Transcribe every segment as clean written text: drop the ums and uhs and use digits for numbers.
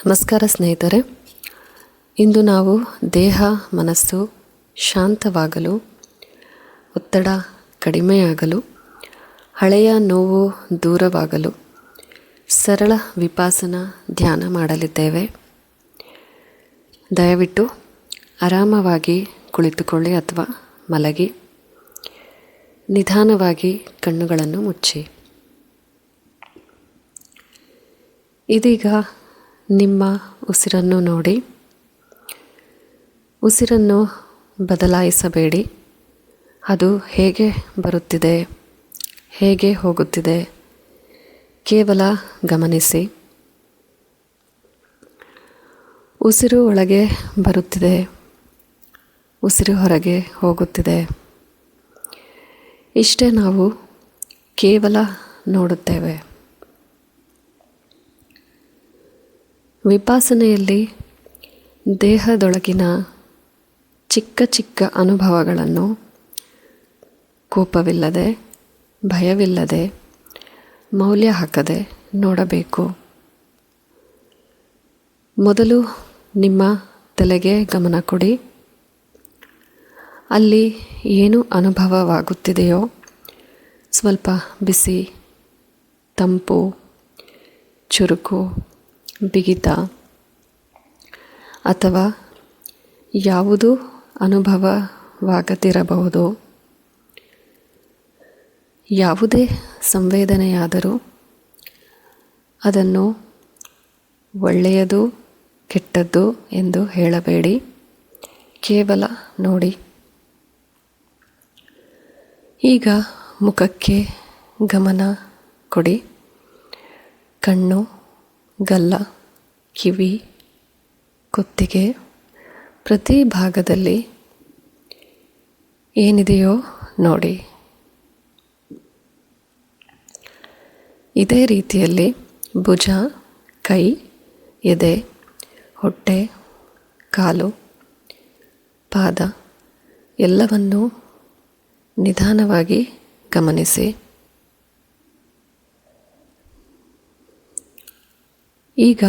ನಮಸ್ಕಾರ ಸ್ನೇಹಿತರೆ. ಇಂದು ನಾವು ದೇಹ ಮನಸ್ಸು ಶಾಂತವಾಗಲು, ಒತ್ತಡ ಕಡಿಮೆಯಾಗಲು, ಹಳೆಯ ನೋವು ದೂರವಾಗಲು ಸರಳ ವಿಪಾಸನಾ ಧ್ಯಾನ ಮಾಡಲಿದ್ದೇವೆ. ದಯವಿಟ್ಟು ಆರಾಮವಾಗಿ ಕುಳಿತುಕೊಳ್ಳಿ ಅಥವಾ ಮಲಗಿ ನಿಧಾನವಾಗಿ ಕಣ್ಣುಗಳನ್ನು ಮುಚ್ಚಿ. ಇದೀಗ ನಿಮ್ಮ ಉಸಿರನ್ನು ನೋಡಿ. ಉಸಿರನ್ನು ಬದಲಾಯಿಸಬೇಡಿ. ಅದು ಹೇಗೆ ಬರುತ್ತಿದೆ, ಹೇಗೆ ಹೋಗುತ್ತಿದೆ ಕೇವಲ ಗಮನಿಸಿ. ಉಸಿರು ಒಳಗೆ ಬರುತ್ತಿದೆ, ಉಸಿರು ಹೊರಗೆ ಹೋಗುತ್ತಿದೆ. ಇಷ್ಟೇ ನಾವು ಕೇವಲ ನೋಡುತ್ತೇವೆ. ವಿಪಾಸನೆಯಲ್ಲಿ ದೇಹದೊಳಗಿನ ಚಿಕ್ಕ ಚಿಕ್ಕ ಅನುಭವಗಳನ್ನು ಕೋಪವಿಲ್ಲದೆ, ಭಯವಿಲ್ಲದೆ, ಮೌಲ್ಯ ಹಾಕದೆ ನೋಡಬೇಕು. ಮೊದಲು ನಿಮ್ಮ ತಲೆಗೆ ಗಮನ ಕೊಡಿ. ಅಲ್ಲಿ ಏನು ಅನುಭವವಾಗುತ್ತಿದೆಯೋ, ಸ್ವಲ್ಪ ಬಿಸಿ, ತಂಪು, ಚುರುಕು, ಬಿಗಿತ ಅಥವಾ ಯಾವುದು ಅನುಭವವಾಗದಿರಬಹುದು. ಯಾವುದೇ ಸಂವೇದನೆಯಾದರೂ ಅದನ್ನು ಒಳ್ಳೆಯದು ಕೆಟ್ಟದ್ದು ಎಂದು ಹೇಳಬೇಡಿ, ಕೇವಲ ನೋಡಿ. ಈಗ ಮುಖಕ್ಕೆ ಗಮನ ಕೊಡಿ. ಕಣ್ಣು, ಗಲ್ಲ, ಕಿವಿ, ಕುತ್ತಿಗೆ ಪ್ರತಿ ಭಾಗದಲ್ಲಿ ಏನಿದೆಯೋ ನೋಡಿ. ಇದೇ ರೀತಿಯಲ್ಲಿ ಭುಜ, ಕೈ, ಎದೆ, ಹೊಟ್ಟೆ, ಕಾಲು, ಪಾದ ಎಲ್ಲವನ್ನೂ ನಿಧಾನವಾಗಿ ಗಮನಿಸಿ. ಈಗ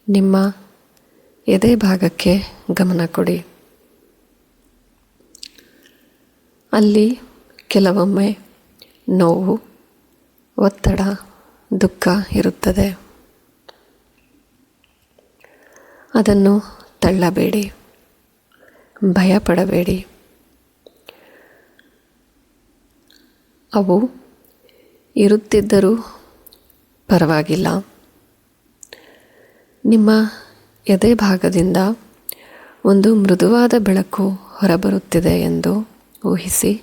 ನಿಮ್ಮ ಎದೆ ಭಾಗಕ್ಕೆ ಗಮನ ಕೊಡಿ. ಅಲ್ಲಿ ಕೆಲವೊಮ್ಮೆ ನೋವು, ಒತ್ತಡ, ದುಃಖ ಇರುತ್ತದೆ. ಅದನ್ನು ತಳ್ಳಬೇಡಿ, ಭಯಪಡಬೇಡಿ. ಅವು ಇರುತ್ತಿದ್ದರೂ ಪರವಾಗಿಲ್ಲ. ನಿಮ್ಮ ಎದೆ ಭಾಗದಿಂದ ಒಂದು ಮೃದುವಾದ ಬೆಳಕು ಹೊರಬರುತ್ತಿದೆ ಎಂದು ಊಹಿಸಿ.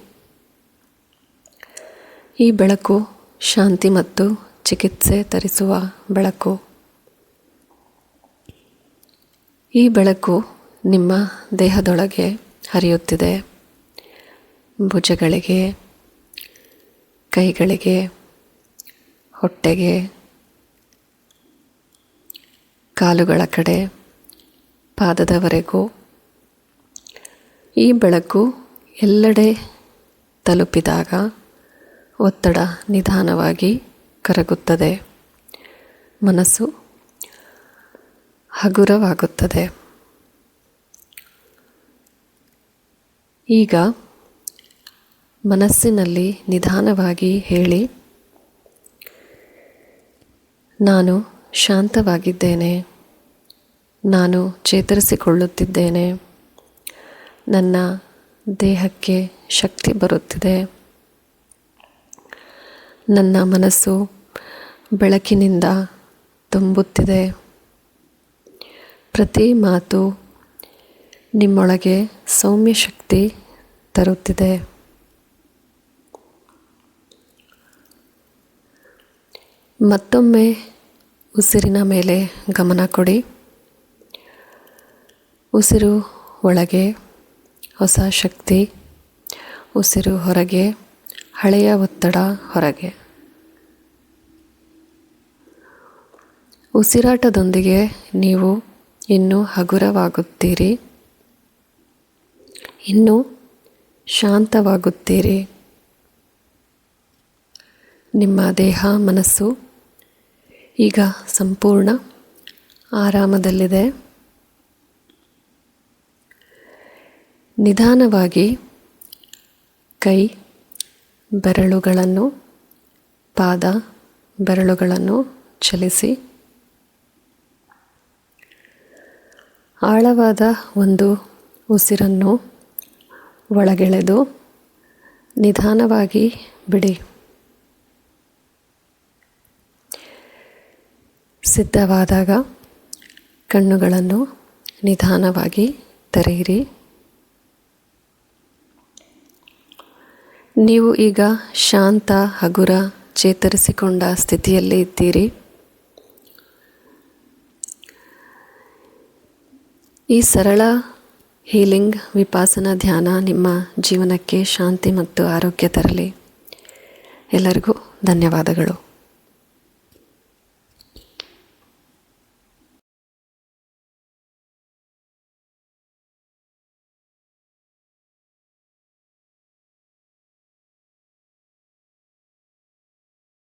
ಈ ಬೆಳಕು ಶಾಂತಿ ಮತ್ತು ಚಿಕಿತ್ಸೆ ತರಿಸುವ ಬೆಳಕು. ಈ ಬೆಳಕು ನಿಮ್ಮ ದೇಹದೊಳಗೆ ಹರಿಯುತ್ತಿದೆ. ಭುಜಗಳಿಗೆ, ಕೈಗಳಿಗೆ, ಹೊಟ್ಟೆಗೆ, ಕಾಲುಗಳ ಕಡೆ, ಪಾದದವರೆಗೂ ಈ ಬೆಳಕು ಎಲ್ಲೆಡೆ ತಲುಪಿದಾಗ ಒತ್ತಡ ನಿಧಾನವಾಗಿ ಕರಗುತ್ತದೆ. ಮನಸ್ಸು ಹಗುರವಾಗುತ್ತದೆ. ಈಗ ಮನಸ್ಸಿನಲ್ಲಿ ನಿಧಾನವಾಗಿ ಹೇಳಿ, ನಾನು ಶಾಂತವಾಗಿದ್ದೇನೆ, ನಾನು ಚೇತರಿಸಿಕೊಳ್ಳುತ್ತಿದ್ದೇನೆ, ನನ್ನ ದೇಹಕ್ಕೆ ಶಕ್ತಿ ಬರುತ್ತಿದೆ, ನನ್ನ ಮನಸ್ಸು ಬೆಳಕಿನಿಂದ ತುಂಬುತ್ತಿದೆ. ಪ್ರತಿ ಮಾತು ನಿಮ್ಮೊಳಗೆ ಸೌಮ್ಯ ಶಕ್ತಿ ತರುತ್ತಿದೆ. ಮತ್ತೊಮ್ಮೆ ಉಸಿರಿನ ಮೇಲೆ ಗಮನ ಕೊಡಿ. ಉಸಿರು ಒಳಗೆ ಹೊಸ ಶಕ್ತಿ, ಉಸಿರು ಹೊರಗೆ ಹಳೆಯ ಒತ್ತಡ ಹೊರಗೆ. ಉಸಿರಾಟದೊಂದಿಗೆ ನೀವು ಇನ್ನೂ ಹಗುರವಾಗುತ್ತೀರಿ, ಇನ್ನೂ ಶಾಂತವಾಗುತ್ತೀರಿ. ನಿಮ್ಮ ದೇಹ ಮನಸ್ಸು ಈಗ ಸಂಪೂರ್ಣ ಆರಾಮದಲ್ಲಿದೆ. ನಿಧಾನವಾಗಿ ಕೈ ಬೆರಳುಗಳನ್ನು, ಪಾದ ಬೆರಳುಗಳನ್ನು ಚಲಿಸಿ ಆಳವಾದ ಒಂದು ಉಸಿರನ್ನು ಒಳಗೆಳೆದು ನಿಧಾನವಾಗಿ ಬಿಡಿ. ಸಿದ್ಧವಾದಾಗ ಕಣ್ಣುಗಳನ್ನು ನಿಧಾನವಾಗಿ ತೆರೆಯಿರಿ. ನೀವು ಈಗ ಶಾಂತ, ಹಗುರ, ಚೇತರಿಸಿಕೊಂಡ ಸ್ಥಿತಿಯಲ್ಲಿ ಇದ್ದೀರಿ. ಈ ಸರಳ ಹೀಲಿಂಗ್ ವಿಪಾಸನಾ ಧ್ಯಾನ ನಿಮ್ಮ ಜೀವನಕ್ಕೆ ಶಾಂತಿ ಮತ್ತು ಆರೋಗ್ಯ ತರಲಿ. ಎಲ್ಲರಿಗೂ ಧನ್ಯವಾದಗಳು.